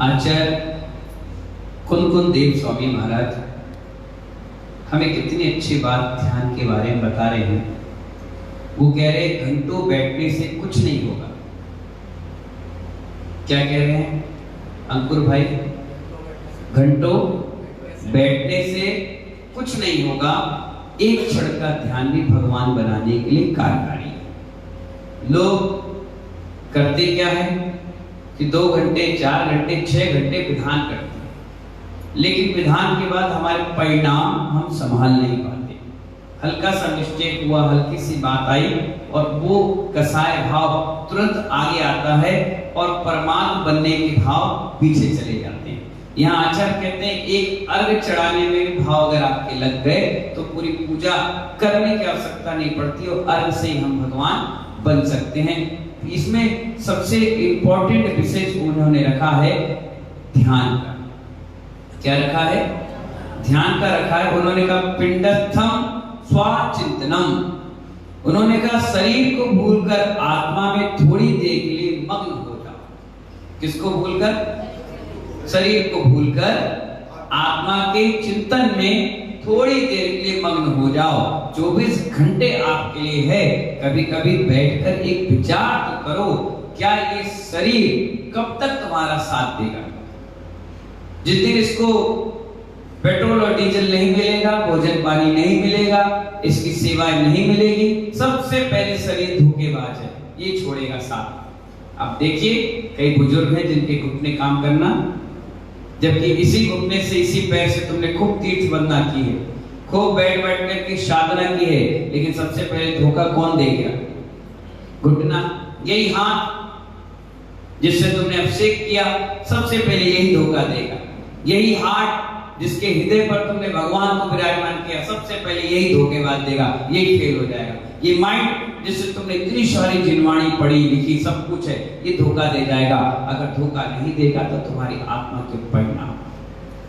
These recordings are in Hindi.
आचार्य कुन देव स्वामी महाराज हमें कितनी अच्छी बात ध्यान के बारे में बता रहे हैं। वो कह रहे हैं घंटों बैठने से कुछ नहीं होगा। क्या कह रहे हैं अंकुर भाई? घंटों बैठने से कुछ नहीं होगा, एक क्षण का ध्यान भी भगवान बनाने के लिए कार्यकारी है। लोग करते क्या है कि 2 घंटे 4 घंटे 6 घंटे विधान करते हैं, लेकिन विधान के बाद हमारे परिणाम हम संभाल नहीं पाते। हल्का सा मिस्टेक हुआ, हल्की सी बात आई और वो कसाय भाव तुरंत आगे आता है और परमात्मा बनने के भाव पीछे चले जाते हैं। यहाँ आचार्य कहते हैं एक अर्घ चढ़ाने में भाव अगर आपके लग गए तो पूरी पूजा करने की आवश्यकता नहीं पड़ती और अर्घ से ही हम भगवान बन सकते हैं। इसमें सबसे इंपॉर्टेंट विशेष उन्होंने रखा है ध्यान का। क्या रखा है? ध्यान का रखा है। उन्होंने कहा पिंडस्थम स्वाचिंतनम। उन्होंने कहा शरीर को भूलकर आत्मा में थोड़ी देर के लिए मग्न हो जाओ। किसको भूलकर? शरीर को भूलकर आत्मा के चिंतन में थोड़ी देर के लिए मग्न हो जाओ। 24 घंटे आपके लिए है। कभी कभी बैठकर एक विचार तो करो, क्या ये शरीर कब तक तुम्हारा साथ देगा? जिस दिन इसको पेट्रोल और डीजल नहीं मिलेगा, भोजन पानी नहीं मिलेगा, इसकी सेवाएं नहीं मिलेगी, सबसे पहले शरीर धोखेबाज है, ये छोड़ेगा साथ। अब देखिए कई बुजुर्ग हैं जिनके घुटने काम करना, जबकि इसी घुटने से इसी पैर से तुमने खूब तीर्थ वंदना की है, खूब बैठ करके साधना की है, लेकिन सबसे पहले धोखा कौन दे गया? घुटना। यही हाथ जिससे तुमने अभिषेक किया, सबसे पहले यही धोखा देगा। यही हाथ जिसके हृदय पर तुमने भगवान को विराजमान किया, सबसे पहले यही धोखेबाज देगा, यही फेल हो जाएगा। ये माइंड जिससे तुमने इतनी सारी जिनवाणी पढ़ी लिखी सब कुछ है, ये धोखा दे जाएगा। अगर धोखा नहीं देगा तो तुम्हारी आत्मा के परिणाम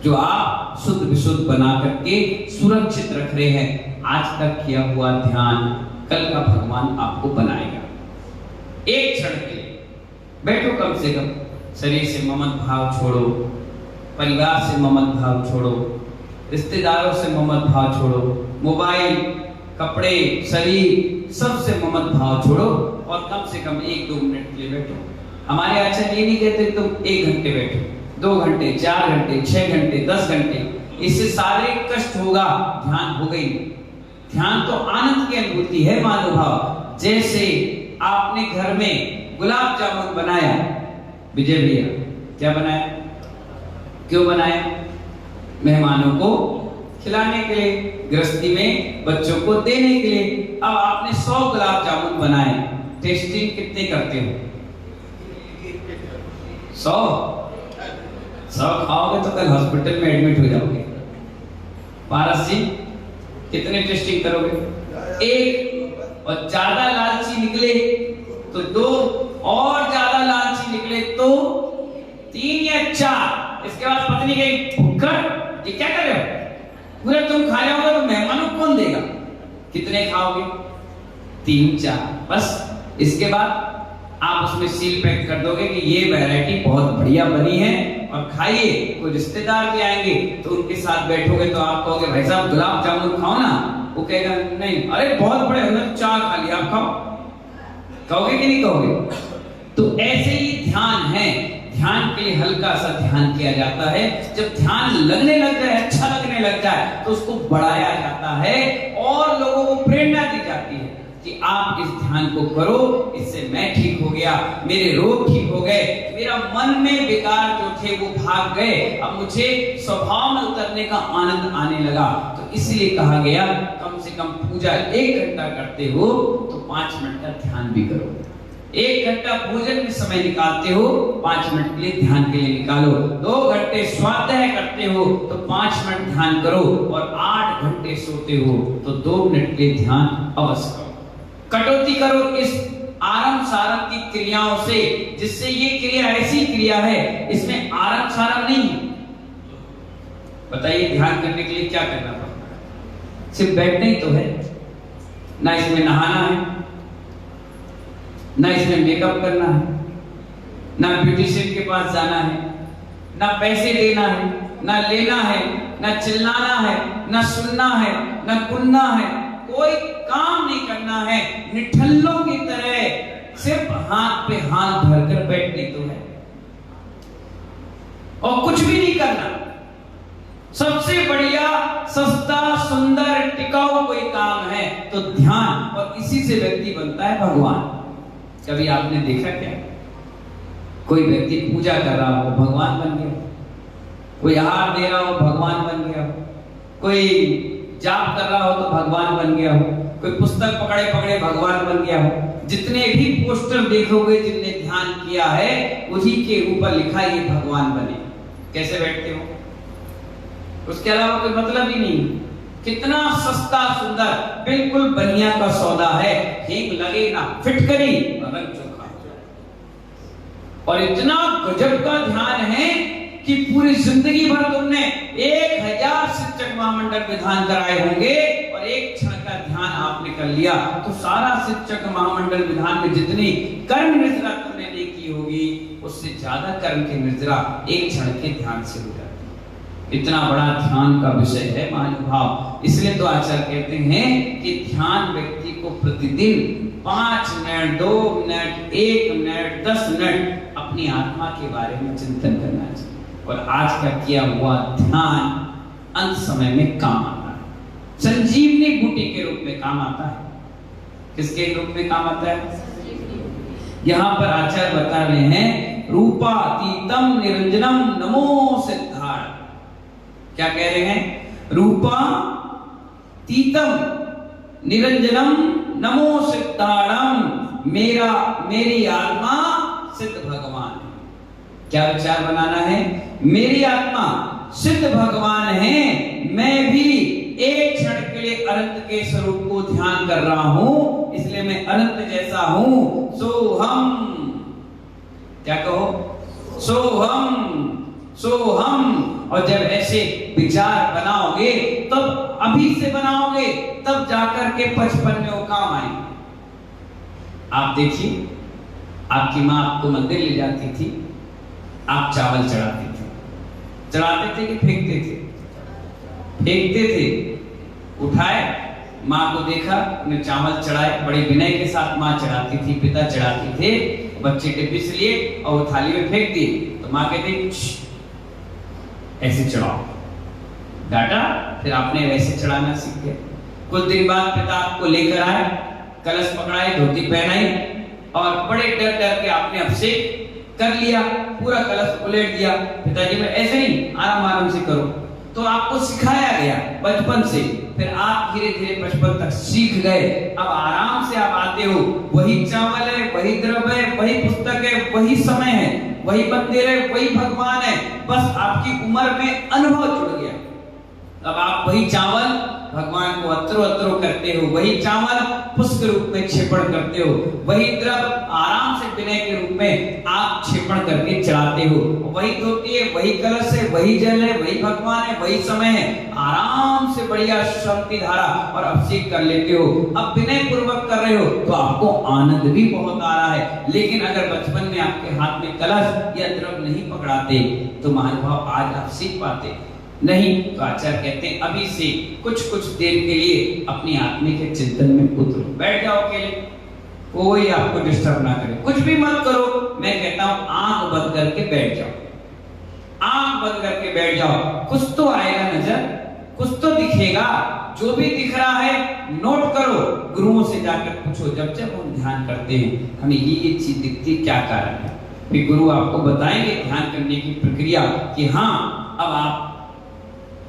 जो आप शुद्ध विशुद्ध बना करके सुरक्षित रख रहे हैं, आज तक किया हुआ ध्यान कल का भगवान आपको बनाएगा। एक क्षण के लिए बैठो, कम से कम शरीर से ममत भाव छोड़ो, परिवार से ममत भाव छोड़ो, रिश्तेदारों से ममत भाव छोड़ो, मोबाइल, कपड़े, शरीर, सबसे ममत भाव छोड़ो और कम से कम 1-2 मिनट के लिए बैठो। हमारे आचार्य ये नहीं कहते तुम 1 घंटे बैठो, 2 घंटे 4 घंटे 6 घंटे 10 घंटे, इससे सारे कष्ट होगा, ध्यान हो गई। ध्यान तो आनंद की अनुभूति है महानुभाव। जैसे आपने घर में गुलाब जामुन बनाया, विजय भैया क्या बनाया? क्यों बनाया? मेहमानों को खिलाने के लिए, गृहस्थी में बच्चों को देने के लिए। अब आपने 100 गुलाब जामुन बनाए, टेस्टिंग कितने करते हो? 100 खाओगे तो कल हॉस्पिटल में एडमिट हो जाओगे। पारस जी कितने टेस्टिंग करोगे? 1। और ज्यादा लालची निकले तो 2, और ज्यादा लालची निकले तो 3 या 4। इसके बाद पत्नी गई भुक्कड़, ये क्या कर रहे हो? पूरे तुम खा जाओगे तो मेहमानों को कौन देगा? कितने खाओगे? 3-4 बस। इसके बाद आप उसमें सील पैक कर दोगे कि ये वैरायटी बहुत बढ़िया बनी है और खाइए। कोई रिश्तेदार भी आएंगे तो उनके साथ बैठोगे तो आप कहोगे भाई साहब गुलाब जामुन खाओ ना, वो कहेगा नहीं, अरे बहुत बड़े, हमने 4 खा लिया, आप खाओ। कहोगे कि नहीं कहोगे? तो ऐसे ही ध्यान है। ध्यान के लिए हल्का सा ध्यान किया जाता है। जब ध्यान लगने लग जाए, अच्छा लगने लग जाए, तो उसको बढ़ाया जाता है और लोगों को प्रेरणा दी जाती है कि आप इस ध्यान को करो, इससे मैं ठीक हो गया, मेरे रोग ठीक हो गए, मेरा मन में विकार जो थे वो भाग गए, अब मुझे स्वभाव में उतरने का आनंद आने लगा। तो इसलिए कहा गया कम से कम पूजा 1 घंटा करते हो तो 5 मिनट का ध्यान भी करो। 1 घंटा भोजन में समय निकालते हो, 5 मिनट के लिए ध्यान के लिए निकालो। 2 घंटे स्वाध्याय करते हो तो 5 मिनट ध्यान करो और 8 घंटे सोते हो तो 2 मिनट के लिए ध्यान अवश्य करो। कटौती करो इस आरंभ सारंभ की क्रियाओं से, जिससे ये क्रिया ऐसी क्रिया है इसमें आरंभ सारंभ नहीं। बताइए ध्यान करने के लिए क्या करना पड़ता है? सिर्फ बैठना ही तो है ना, इसमें नहाना है, ना इसमें मेकअप करना है, ना ब्यूटिशियन के पास जाना है, ना पैसे देना है, ना लेना है, ना चिल्लाना है, ना सुनना है, ना कुन्ना है, कोई काम नहीं करना है। निठल्लों की तरह सिर्फ हाथ पे हाथ धरकर बैठने तो है और कुछ भी नहीं करना। सबसे बढ़िया, सस्ता, सुंदर, टिकाऊ कोई काम है तो ध्यान, और इसी से व्यक्ति बनता है भगवान। कभी आपने देखा क्या, कोई व्यक्ति पूजा कर रहा हो भगवान बन गया, कोई आहार दे रहा हो भगवान बन गया, कोई जाप कर रहा हो तो भगवान बन गया हो, कोई पुस्तक पकड़े पकड़े भगवान बन गया हो। जितने भी पोस्टर देखोगे जिनने ध्यान किया है उसी के ऊपर लिखा है ये भगवान बने। कैसे बैठते हो, उसके अलावा कोई मतलब ही नहीं। कितना सस्ता सुंदर बिल्कुल बढ़िया का सौदा है, हींग लगे ना फिटकरी मगर चोखा, और इतना गजब का ध्यान है कि पूरी जिंदगी भर तुमने 1000 शिक्षक महामंडल विधान कराए होंगे और एक क्षण का ध्यान आपने कर लिया तो सारा शिक्षक महामंडल विधान में जितनी कर्म निर्जरा तुमने नहीं की होगी उससे ज्यादा कर्म की निर्जरा एक क्षण के ध्यान से हो जाती। इतना बड़ा ध्यान का विषय है महानुभाव। इसलिए तो आचार्य कहते हैं कि ध्यान व्यक्ति को प्रतिदिन 5 मिनट, 2 मिनट, 1 मिनट, 10 मिनट अपनी आत्मा के बारे में चिंतन करना चाहिए। और आज का किया हुआ ध्यान अंत समय में काम आता है, संजीवनी बूटी के रूप में काम आता है। किसके रूप में काम आता है? यहाँ पर आचार्य बता रहे हैं रूपातीतम निरंजनम नमो सिद्धार्थ। क्या कह रहे हैं? रूपातीतम निरंजनम नमो सिद्धार्णम, मेरी आत्मा सिद्ध भगवान है। क्या विचार बनाना है? मेरी आत्मा सिद्ध भगवान है, मैं भी एक क्षण के लिए अनंत के स्वरूप को ध्यान कर रहा हूं, इसलिए मैं अनंत जैसा हूं। सोहम, क्या कहो? सोहम। और जब ऐसे विचार बनाओगे तब अभी से बनाओगे तब जाकर के 55 में वो काम आएंगे। आप देखिए, आपकी माँ आपको मंदिर ले जाती थी, आप चावल चढ़ाते थे कि फेंकते थे? फेंकते थे। उठाए, माँ को देखा, उन्हें चावल चढ़ाए, बड़े विनय के साथ माँ चढ़ाती थी, पिता चढ़ाते थे। बच्चे टिप्पी से लिए और वो थाली में फेंक दिए तो माँ कहती ऐसे चढ़ाओ। डाटा, फिर आपने वैसे चढ़ाना सीख गए। कुछ दिन बाद पिता आपको लेकर आए, कलश पकड़ाए, धोती पहनाई और बड़े डर डर के आपने अभिषेक कर लिया, पूरा कलश उलट दिया। पिताजी में ऐसे नहीं, आराम आराम से करो। तो आपको सिखाया गया बचपन से, फिर आप धीरे धीरे बचपन तक सीख गए। अब आराम से आप आते हो, वही चावल है, वही द्रव्य है, वही पुस्तक है, वही समय है, वही मंदिर है, वही भगवान है, बस आपकी उम्र में अनुभव जुड़ गया। अब आप वही चावल भगवान को अत्रो अत्रो करते हो, वही चावल पुष्प रूप में क्षेपण करते हो, वही द्रव्य आराम से विनय के रूप में आप क्षेपण करके चढ़ाते हो। वही धोती है, वही कलश है, वही जल है, वही भगवान है, वही समय है, आराम से बढ़िया शांति धारा और अभिषेक कर लेते हो। अब विनय पूर्वक कर रहे हो तो आपको आनंद भी बहुत आ रहा है। लेकिन अगर बचपन में आपके हाथ में कलश या द्रव्य नहीं पकड़ाते तो महानुभाव आज आप सीख पाते नहीं। तो आचार्य कहते हैं अभी से कुछ देर के लिए अपनी आत्मा के चिंतन में उतरो, बैठ जाओ अकेले, कोई आपको डिस्टर्ब ना करे, कुछ भी मत करो। मैं कहता हूं आंख बंद करके बैठ जाओ, आंख बंद करके बैठ जाओ। कुछ तो आएगा नजर, कुछ तो दिखेगा, जो भी दिख रहा है नोट करो, गुरुओं से जाकर पूछो। जब हम ध्यान करते हैं हमें ये चीज दिखती, क्या कारण है? फिर गुरु आपको बताएंगे ध्यान करने की प्रक्रिया कि हाँ अब आप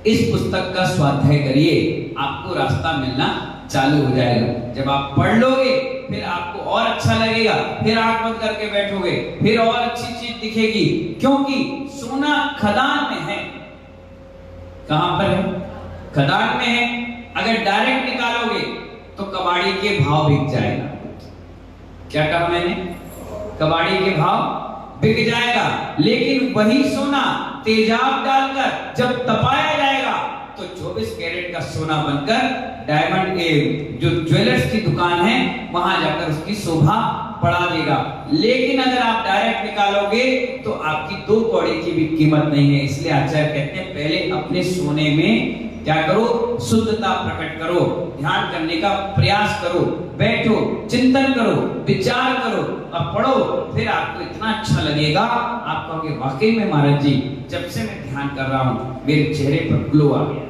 इस पुस्तक का स्वाध्याय करिए, आपको रास्ता मिलना चालू हो जाएगा। जब आप पढ़ लोगे फिर आपको और अच्छा लगेगा, फिर आंख बंद करके बैठोगे, फिर और अच्छी चीज दिखेगी। क्योंकि सोना खदान में है। कहां पर है? खदान में है। अगर डायरेक्ट निकालोगे तो कबाड़ी के भाव बिक जाएगा। क्या कहा मैंने? कबाड़ी के भाव बिक जाएगा। लेकिन वही सोना तेजाब डालकर जब तपाया जाएगा तो 24 कैरेट का सोना बनकर डायमंड के जो ज्वेलर्स की दुकान है वहां जाकर उसकी शोभा बढ़ा देगा। लेकिन अगर आप डायरेक्ट निकालोगे तो आपकी 2 कौड़ी की भी कीमत नहीं है। इसलिए आचार्य कहते हैं पहले अपने सोने में क्या करो, शुद्धता प्रकट करो, ध्यान करने का प्रयास करो, बैठो, चिंतन करो, विचार करो और पढ़ो। फिर आपको इतना अच्छा लगेगा, आप कहोगे वाकई में महाराज जी जब से मैं ध्यान कर रहा हूँ मेरे चेहरे पर ग्लो आ गया,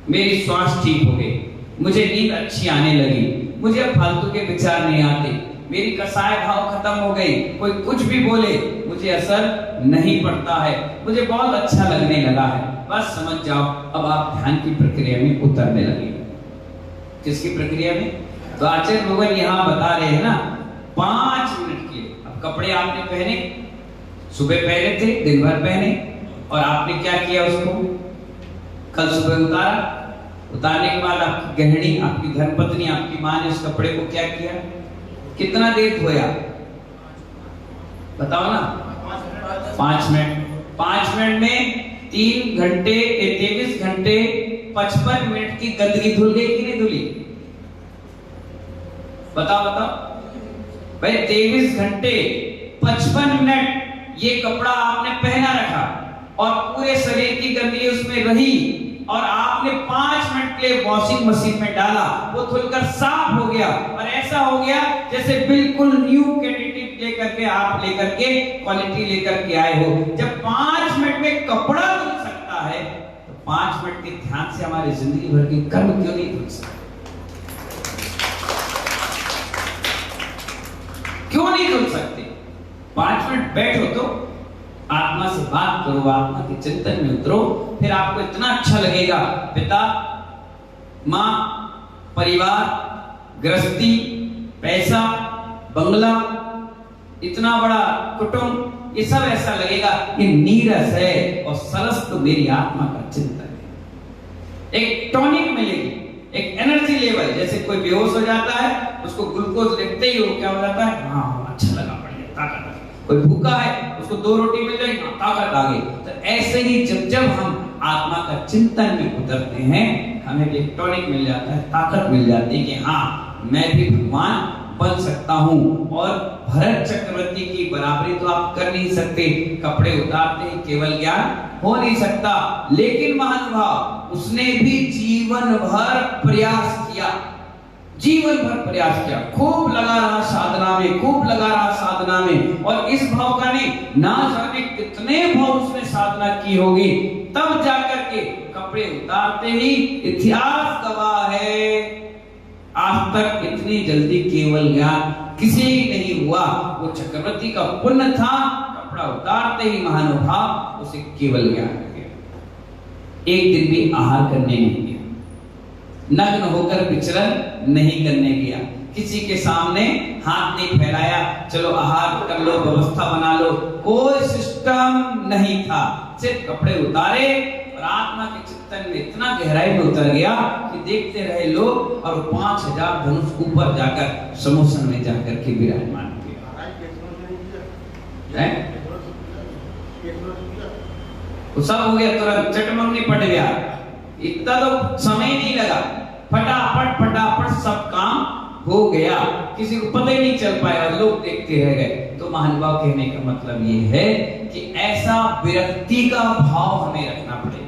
मेरी श्वास ठीक हो गई, मुझे नींद अच्छी आने लगी, मुझे अब फालतू के विचार नहीं आते, मेरी कसाय भाव खत्म हो गई, कोई कुछ भी बोले मुझे असर नहीं पड़ता है, मुझे बहुत अच्छा लगने लगा है। बस समझ जाओ अब आप ध्यान की प्रक्रिया में उतरने लगे। किसकी प्रक्रिया में? तो आचार्य भगवान यहाँ बता रहे हैं ना 5 मिनट के लिए। अब कपड़े आपने पहने, सुबह पहने थे, दिन भर पहने, और आपने क्या किया उसको कल सुबह उतारा। उतारने के बाद आपकी गृहिणी, आपकी धर्मपत्नी, आपकी माँ ने उस कपड़े को क्या किया, कितना देर धोया बताओ ना? 5 मिनट। 5 मिनट में 3 घंटे 23 घंटे 55 मिनट की गंदगी धुल गई कि नहीं धुली? बताओ भाई 23 घंटे 55 मिनट ये कपड़ा आपने पहना रखा और पूरे शरीर की गंदगी उसमें रही और आपने 5 मिनट के लिए वॉशिंग मशीन में डाला, वो धुलकर साफ हो गया और ऐसा हो गया जैसे बिल्कुल न्यू क्वांटिटी लेकर के आप लेकर के क्वालिटी लेकर के आए हो। जब 5 मिनट में कपड़ा धुल सकता है तो 5 मिनट के ध्यान से हमारी जिंदगी भर के कर्म क्यों नहीं धुल सकते? क्यों नहीं धुल सकते? 5 मिनट बैठो तो आत्मा से बात करो, आत्मा के चिंतन में उतरो, फिर आपको इतना अच्छा लगेगा। पिता, माँ, परिवार, गृहस्थी, पैसा, बंगला, इतना बड़ा कुटुंब, ये सब ऐसा लगेगा ये नीरस है और सरस तो मेरी आत्मा का चिंतन है। एक टॉनिक मिलेगी, एक एनर्जी लेवल। जैसे कोई बेहोश हो जाता है उसको ग्लूकोज लिखते ही वो क्या हो जाता है, हाँ अच्छा लगा, बढ़िया, ताकत। कोई भूखा है उसको 2 रोटी मिल जाएगी, ताकत आ गई। तो ऐसे ही जब हम आत्मा का चिंतन में उतरते हैं हमें एक टॉनिक मिल जाता है, ताकत मिल जाती है कि हाँ मैं भी भगवान बन सकता हूँ। और भरत चक्रवर्ती की बराबरी तो आप कर नहीं सकते, कपड़े उतारते ही केवल ज्ञान हो नहीं सकता, लेकिन महानुभाव उसने भी जीवन भर प्रयास किया, जीवन भर प्रयास किया, खूब लगा रहा साधना में, खूब लगा रहा साधना में। और इस भाव का नहीं, ना जाने कितने भाव उसने साधना की होगी, तब जाकर के कपड़े उतारते ही इतिहास गवाह है आज तक इतनी जल्दी केवल ज्ञान किसी नहीं हुआ। वो चक्रवर्ती का पुण्य था, कपड़ा उतारते ही महानुभाव उसे केवल ज्ञान हो गया। एक दिन भी आहार करने नहीं गया, नग्न होकर विचरण नहीं करने गया, किसी के सामने हाथ नहीं फैलाया, चलो आहार कर लो, व्यवस्था बना लो, कोई सिस्टम नहीं था। सिर्फ कपड़े उतारे और आत्मा के चिंतन में इतना गहराई में उतर गया कि देखते रहे लोग और 5000 धनुष ऊपर जाकर समोसन में जाकर के विराजमान हुए। सब हो गया, तुरंत चटमंगनी पड़ गया, इतना तो समय नहीं लगा, फटाफट फटाफट सब काम हो गया, किसी को पता ही नहीं चल पाया, लोग देखते रह गए। तो महानुभाव कहने का मतलब ये है कि ऐसा विरक्ति का भाव हमें रखना पड़ेगा।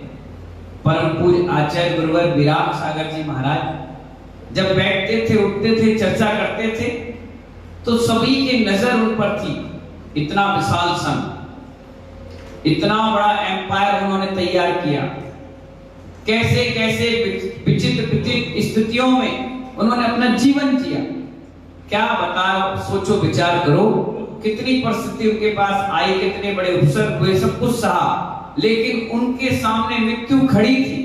परम पूज्य आचार्य गुरुवर विराट सागर जी महाराज जब बैठते थे, उठते थे, चर्चा करते थे तो सभी की नजर उन पर थी। इतना विशाल संघ, इतना बड़ा एम्पायर उन्होंने तैयार किया, कैसे कैसे विचित्र विचित्र स्थितियों में उन्होंने अपना जीवन जिया। क्या बताओ, सोचो, विचार करो, कितनी परिस्थिति उनके पास आई, कितने बड़े अवसर हुए, सब कुछ सहा, लेकिन उनके सामने मृत्यु खड़ी थी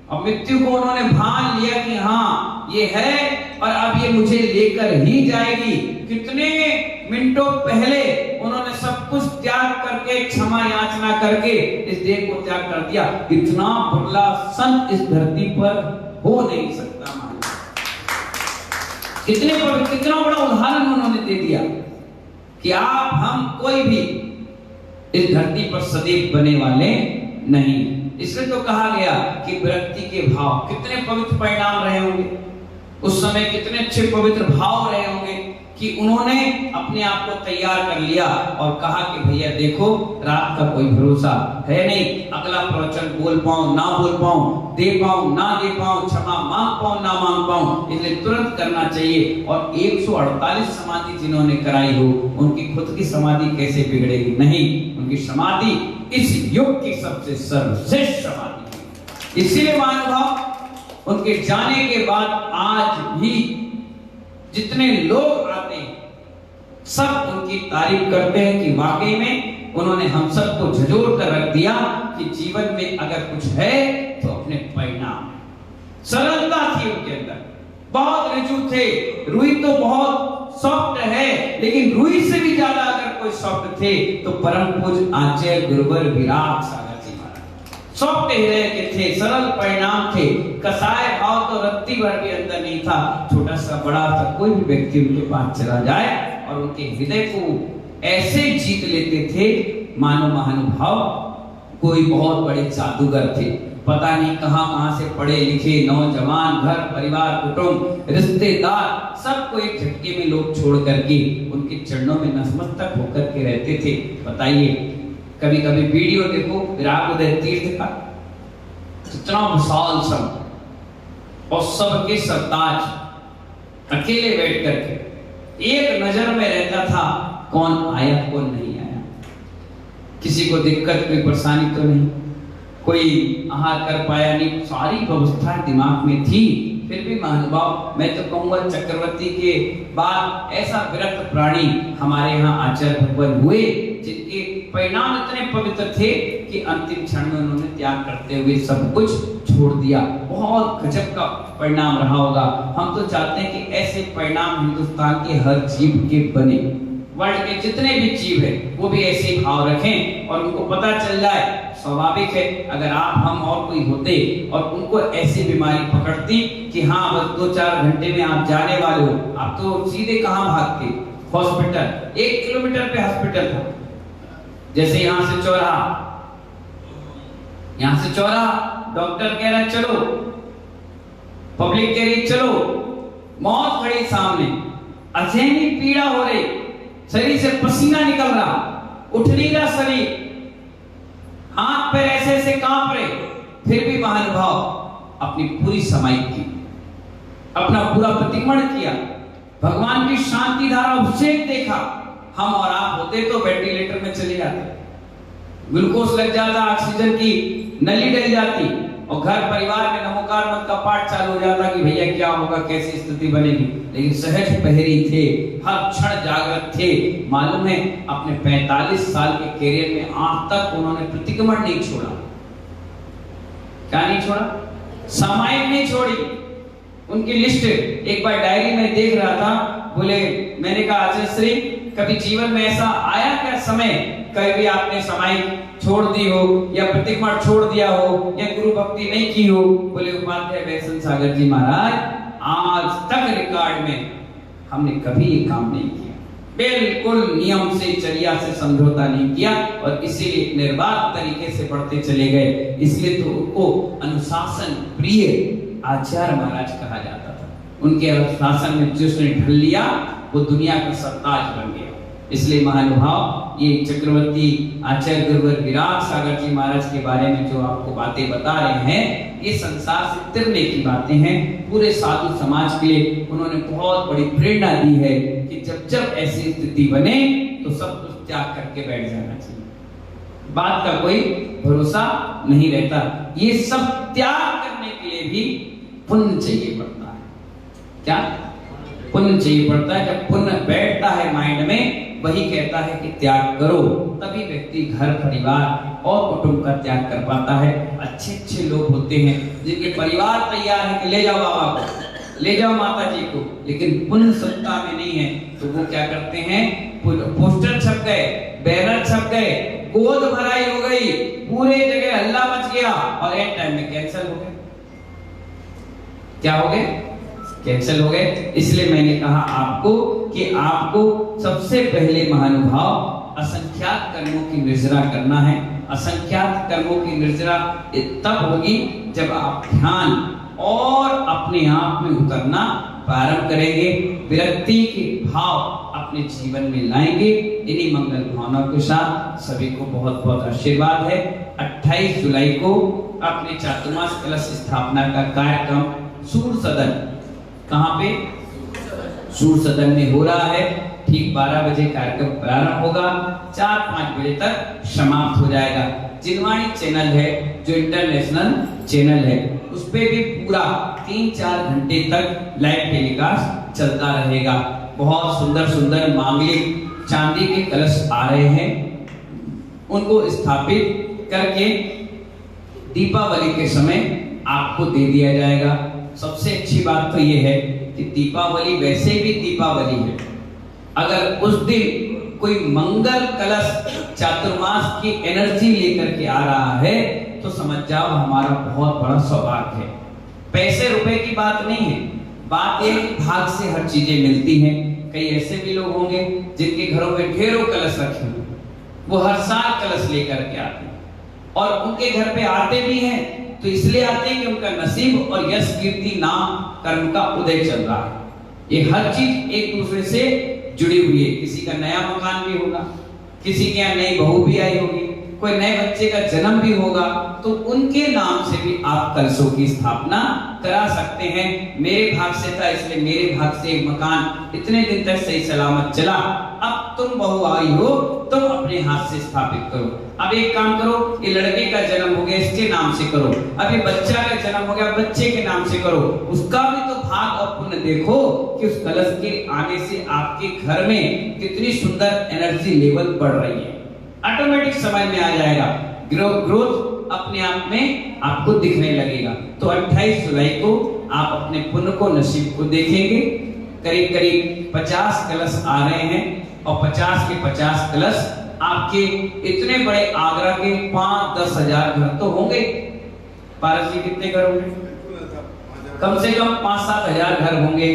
और मृत्यु को उन्होंने भान लिया कि हाँ ये है और अब ये मुझे लेकर ही जाएगी। कितने मिनटों पहले उन्होंने सब कुछ त्याग करके, क्षमा याचना करके इस देह को त्याग कर दिया। इतना बड़ा संत इस धरती पर हो नहीं सकता। कितना बड़ा उदाहरण उन्होंने दे दिया कि आप, हम, कोई भी इस धरती पर सदैव बने वाले नहीं। इसलिए तो कहा गया कि विरक्ति के भाव, कितने पवित्र परिणाम रहे होंगे उस समय, कितने अच्छे पवित्र भाव रहे होंगे, कि उन्होंने अपने आप को तैयार कर लिया और कहा कि भैया देखो, रात का कोई भरोसा है नहीं, अगला प्रवचन बोल पाऊं ना बोल पाऊं, दे पाऊं ना दे पाऊं, क्षमा मांग पाऊं ना मांग पाऊं, इसलिए तुरंत करना चाहिए। और 148 समाधि जिन्होंने कराई हो, उनकी खुद की समाधि कैसे बिगड़ेगी? नहीं, उनकी समाधि इस युग की सबसे सर्वश्रेष्ठ समाधि। इसीलिए महानुभाव, उनके जाने के बाद आज भी जितने लोग आते हैं सब उनकी तारीफ करते हैं कि वाकई में उन्होंने हम सबको झंझोड़ कर रख दिया कि जीवन में अगर कुछ है तो अपने परिणाम। सरलता थी उनके अंदर, बहुत रिजु थे। रुई तो बहुत सॉफ्ट है, लेकिन रुई से भी ज्यादा अगर कोई सॉफ्ट थे तो परम पूज्य आचार्य गुरुवर विराट सागर जी महाराज सॉफ्ट हृदय के थे, सरल परिणाम थे। कसाय भाव तो रत्ती भर भी अंदर नहीं था। छोटा सा बड़ा सा कोई भी व्यक्ति उनके पास चला जाए और उनके हृदय को ऐसे जीत लेते थे मानो महानुभाव कोई बहुत बड़े जादूगर थे। पता नहीं कहां से पढ़े लिखे नौजवान, घर परिवार कुटुंब रिश्तेदार सबको एक झटके में लोग छोड़ करके उनके चरणों में नतमस्तक होकर के रहते थे। बताइए, कभी कभी वीडियो देखो विराट उदय तीर्थ का, कितना विशाल सब और सबके सरताज अकेले बैठ करके एक नजर में रहता था कौन आया कौन नहीं आया, किसी को दिक्कत कोई परेशानी तो नहीं, कोई आहार कर पाया नहीं, सारी व्यवस्था दिमाग में थी। फिर भी महानुभाव, मैं तो कहूंगा चक्रवर्ती के बाद ऐसा विरक्त प्राणी हमारे यहाँ आचार्य भगवान हुए जिनके परिणाम इतने पवित्र थे कि अंतिम क्षण में उन्होंने त्याग करते हुए सब कुछ छोड़ दिया। बहुत गजब का परिणाम रहा होगा। हम तो चाहते हैं कि ऐसे परिणाम हिंदुस्तान के हर जीव के बने, वर्ल्ड के जितने भी जीव है वो भी ऐसे भाव रखें और उनको पता चल जाए। स्वाभाविक है अगर आप हम और कोई होते और उनको ऐसी बीमारी पकड़ती कि हाँ बस 2-4 घंटे में आप जाने वाले हो, आप तो सीधे कहाँ भागते? हॉस्पिटल, 1 किलोमीटर पे हॉस्पिटल था। जैसे यहाँ से चौराहा, डॉक्टर कह रहा है चलो, पब्लिक कह रही चलो, मौत खड़ी सामने, अजैनी पीड़ा हो रही, शरीर से पसीना निकल रहा, उठ नहीं रहा शरीर, हाथ पैर ऐसे ऐसे कांप रहे, फिर भी महानुभाव अपनी पूरी समाई की, अपना पूरा प्रतिक्रमण किया, भगवान की शांति धारा अभिषेक देखा। हम और आप होते तो वेंटिलेटर में चले जाते, ग्लूकोज लग जाता, ऑक्सीजन की नली डल जाती और घर परिवार में नमोकार मत का पाठ चालू हो जाता कि भैया क्या होगा, कैसी स्थिति बनेगी। लेकिन सहज पहरी थे, हर क्षण जागृत थे। मालूम है अपने 45 साल के कैरियर में आज तक उन्होंने प्रतिक्रमण नहीं छोड़ा। क्या नहीं छोड़ा? सामायिक नहीं छोड़ी। उनकी लिस्ट एक बार डायरी में देख रहा था, बोले, मैंने कहा आचार्य श्री कभी जीवन में ऐसा आया क्या समय कभी आपने सामायिक छोड़ दी हो या प्रतिक्रमण छोड़ दिया हो या गुरु भक्ति नहीं की हो? बोले उपाध्याय वैष्णव सागर जी महाराज, आज तक रिकॉर्ड में हमने कभी ये काम नहीं किया, बिल्कुल नियम से चर्या से समझौता नहीं किया और इसीलिए निर्बाध तरीके से बढ़ते चले गए। इसलिए तो उनको अनुशासन प्रिय आचार्य महाराज कहा जाता था। उनके अनुशासन में जिसने ढल लिया वो दुनिया का सरताज बन गया। इसलिए महानुभाव ये चक्रवर्ती आचार्य गुरुवर विराट सागर जी महाराज के बारे में जो आपको बातें बता रहे हैं, ये संसार से तिरने की बातें हैं। पूरे साधु समाज के लिए उन्होंने बहुत बड़ी प्रेरणा दी है कि जब जब ऐसी स्थिति बने तो सब कुछ त्याग करके बैठ जाना चाहिए। बात का कोई भरोसा नहीं रहता। ये सब त्याग करने के लिए भी पुण्य चाहिए पड़ता है। क्या पुण्य चाहिए पड़ता है? जब पुण्य बैठता है माइंड में, वही कहता है कि त्याग करो, तभी व्यक्ति घर परिवार और कुटुंब का त्याग कर पाता है। अच्छे अच्छे लोग होते हैं जिनके परिवार तैयार है कि ले जाओ बाबा को, ले जाओ माता जी को, लेकिन पुण्य सत्ता में नहीं है तो वो क्या करते हैं? पोस्टर छप गए, बैनर छप गए, गोद भराई हो गई, पूरे जगह हल्ला मच गया और एंड टाइम में कैंसिल हो गए। क्या हो गए? कैंसिल हो गए। इसलिए मैंने कहा आपको कि आपको सबसे पहले महानुभाव असंख्यात कर्मों की निर्जरा करना है। असंख्यात कर्मों की निर्जरा तब होगी जब आप ध्यान और अपने आप में उतरना प्रारंभ करेंगे, विरक्ति के भाव अपने जीवन में लाएंगे। इन्हीं मंगल भावनाओं के साथ सभी को बहुत बहुत आशीर्वाद है। 28 जुलाई को अपने चातुर्मास कलश स्थापना का कार्यक्रम सूर्य सदन, कहाँ पे? सूर्य सदन में हो रहा है। ठीक 12 बजे कार्यक्रम प्रारंभ होगा, 4-5 बजे तक समाप्त हो जाएगा। जिनवाणी चैनल है जो इंटरनेशनल चैनल है, उस पे भी पूरा 3-4 घंटे तक लाइव टेलीकास्ट चलता रहेगा। बहुत सुंदर सुंदर मांगलिक चांदी के कलश आ रहे हैं, उनको स्थापित करके दीपावली के समय आपको दे दिया जाएगा। सबसे अच्छी बात तो ये है कि दीपावली वैसे भी दीपावली है, अगर उस दिन कोई मंगल कलश चातुर्मास की एनर्जी लेकर के आ रहा है तो समझ जाओ हमारा बहुत बड़ा सौभाग्य है। पैसे रुपए की बात नहीं है, बात यह कि भाग से हर चीजें मिलती हैं। कई ऐसे भी लोग होंगे जिनके घरों में ढेरों कलश रखे हुए, वो हर साल कलश लेकर के आते हैं और उनके घर पे आते भी हैं तो इसलिए आते हैं कि उनका नसीब और यश कीर्ति नाम कर्म का उदय चल रहा है। ये हर चीज एक दूसरे से जुड़ी हुई है। किसी का नया मकान भी होगा, किसी के यहाँ नई बहू भी आई होगी, कोई नए बच्चे का जन्म भी होगा, तो उनके नाम से भी आप कलशों की स्थापना करा सकते हैं। मेरे भाग से था इसलिए मेरे भाग से एक मकान इतने दिन तक सही सलामत चला, अब तुम बहू आई हो, तुम अपने हाथ से स्थापित करो। अब एक काम करो, ये लड़के का जन्म हो गया इसके नाम से करो, अभी बच्चा का जन्म हो गया बच्चे के नाम से करो। उसका भी तो भाग और पुण्य देखो कि उस कलश के आने से आपके घर में कितनी सुंदर एनर्जी लेवल बढ़ रही है। ऑटोमेटिक समझ में आ जाएगा, ग्रोथ अपने आप में आपको दिखने लगेगा। तो 28 जुलाई को आप अपने पुण्य को, नसीब को देखेंगे। करीब करीब 50 कलश आ रहे हैं और 50 के 50 कलश आपके इतने बड़े आगरा के 5-10 हजार घर तो होंगे। पारस जी कितने घर होंगे? कम से कम 5-7 हजार घर होंगे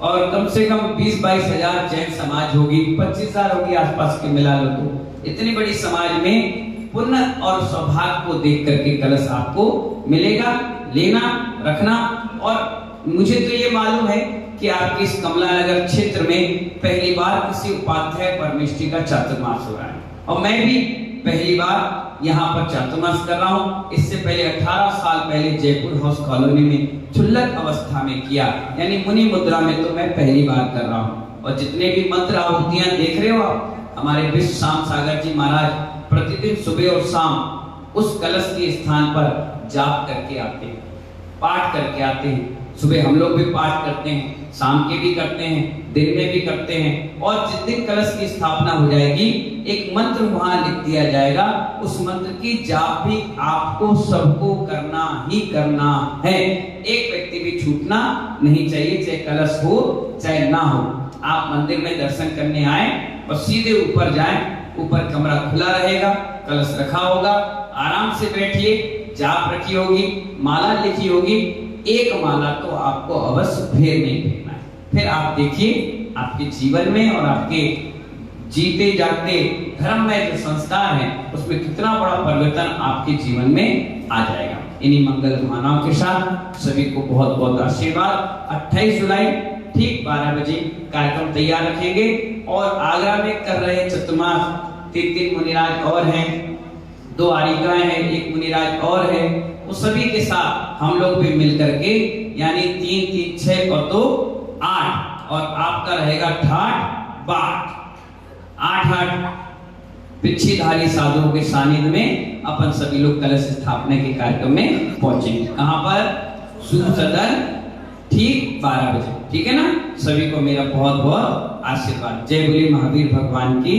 और कम से कम 20-22 हजार जैन समाज होगी, 25 हजार होगी आसपास के मिला लो तो। इतनी बड़ी समाज में पुण्य और सौभाग्य को देख करके कलश आपको मिलेगा। लेना, रखना। और मुझे तो ये मालूम है कि आपके इस कमला नगर क्षेत्र में पहली बार किसी उपाध्याय परमेष्ठी का चातुर्मास हो रहा है और मैं भी पहली बार यहाँ पर चातुर्मास कर रहा हूँ। इससे पहले 18 साल पहले जयपुर हाउस कॉलोनी में क्षुल्लक अवस्था में किया, यानी मुनि मुद्रा में तो मैं पहली बार कर रहा हूँ। और जितने भी मंत्र आहुतियां देख रहे हो आप, हमारे विश्व शाम सागर जी महाराज प्रतिदिन सुबह और शाम उस कलश के स्थान पर जाप करके आते हैं, पाठ करके आते हैं। सुबह हम लोग भी पाठ करते हैं, शाम के भी करते हैं, दिन में भी करते हैं। और जिस दिन कलश की स्थापना हो जाएगी एक मंत्र वहां लिख दिया जाएगा, उस मंत्र की जाप भी आपको सबको करना ही करना है। एक व्यक्ति भी छूटना नहीं चाहिए, चाहे कलश हो चाहे ना हो। आप मंदिर में दर्शन करने आए और सीधे ऊपर जाएं, ऊपर कमरा खुला रहेगा, कलश रखा होगा, आराम से बैठिए, जाप रखी होगी, माला लिखी होगी। एक माला तो आपको अवश्य फेर नहीं फेरना है। फिर आप देखिए आपके जीवन में और आपके जीते जागते धर्म में जो संस्कार है उसमें कितना बड़ा परिवर्तन आपके जीवन में आ जाएगा। इन्हीं मंगल भावनाओं के साथ सभी को बहुत बहुत आशीर्वाद। 28 जुलाई ठीक 12 बजे कार्यक्रम तैयार रखेंगे और आगरा में कर रहे चातुर्मास 3 मुनिराज और हैं, 2 आरिकाएं हैं, 1 मुनिराज और है, उस सभी के साथ हम लोग भी मिल करके, यानी 3, 6 और 2, 8 और आपका रहेगा ठाठ बाट। 8 पिछीधारी साधुओं के सानिध्य में अपन सभी लोग कलश स्थापना के कार्यक्रम में पहुंचेंगे। कहां पर? सूर्य सदन ठीक 12 बजे। ठीक है ना? सभी को मेरा बहुत बहुत आशीर्वाद। जय बोले महावीर भगवान की।